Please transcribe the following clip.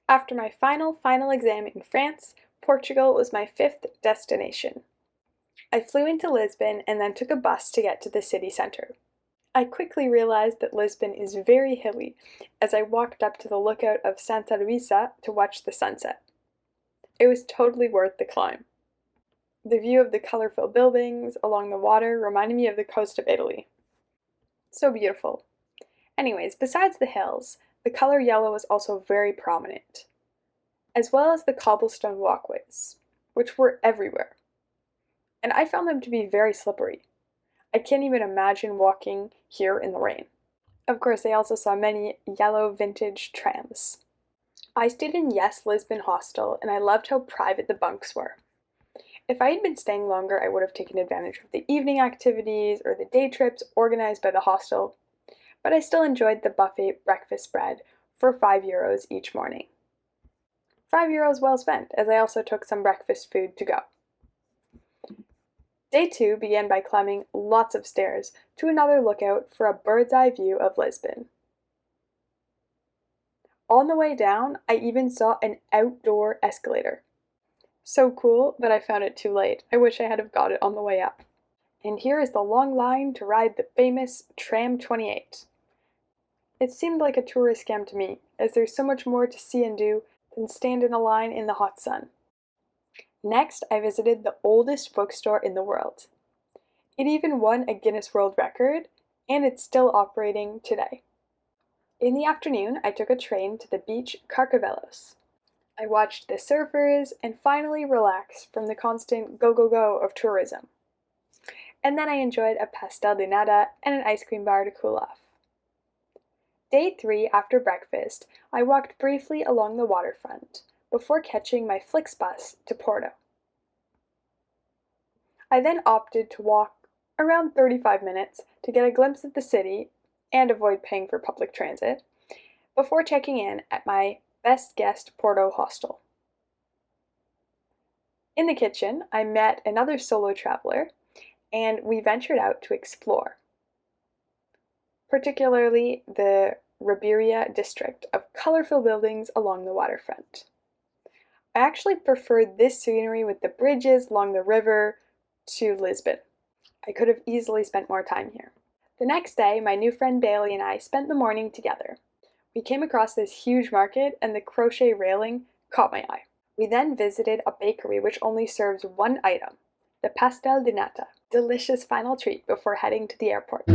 After my final exam in France, Portugal was my fifth destination. I flew into Lisbon and then took a bus to get to the city centre. I quickly realized that Lisbon is very hilly as I walked up to the lookout of Santa Luisa to watch the sunset. It was totally worth the climb. The view of the colorful buildings along the water reminded me of the coast of Italy. So beautiful. Anyways, besides the hills, the color yellow was also very prominent, as well as the cobblestone walkways, which were everywhere. And I found them to be very slippery. I can't even imagine walking here in the rain. Of course, I also saw many yellow vintage trams. I stayed in Yes Lisbon Hostel, and I loved how private the bunks were. If I had been staying longer, I would have taken advantage of the evening activities or the day trips organized by the hostel, but I still enjoyed the buffet breakfast spread for €5 each morning. €5 well spent, as I also took some breakfast food to go. Day 2 began by climbing lots of stairs to another lookout for a bird's eye view of Lisbon. On the way down, I even saw an outdoor escalator. So cool that I found it too late. I wish I had have got it on the way up. And here is the long line to ride the famous Tram 28. It seemed like a tourist scam to me, as there's so much more to see and do than stand in a line in the hot sun. Next, I visited the oldest bookstore in the world. It even won a Guinness World Record, and it's still operating today. In the afternoon, I took a train to the beach Carcavelos. I watched the surfers and finally relaxed from the constant go of tourism. And then I enjoyed a pastel de nata and an ice cream bar to cool off. Day 3, after breakfast, I walked briefly along the waterfront before catching my Flixbus to Porto. I then opted to walk around 35 minutes to get a glimpse of the city and avoid paying for public transit before checking in at my Best Guest Porto hostel. In the kitchen, I met another solo traveler and we ventured out to explore, particularly the Ribeira district of colorful buildings along the waterfront. I actually preferred this scenery with the bridges along the river to Lisbon. I could have easily spent more time here. The next day, my new friend Bailey and I spent the morning together. We came across this huge market and the crochet railing caught my eye. We then visited a bakery which only serves one item, the pastel de nata, delicious final treat before heading to the airport.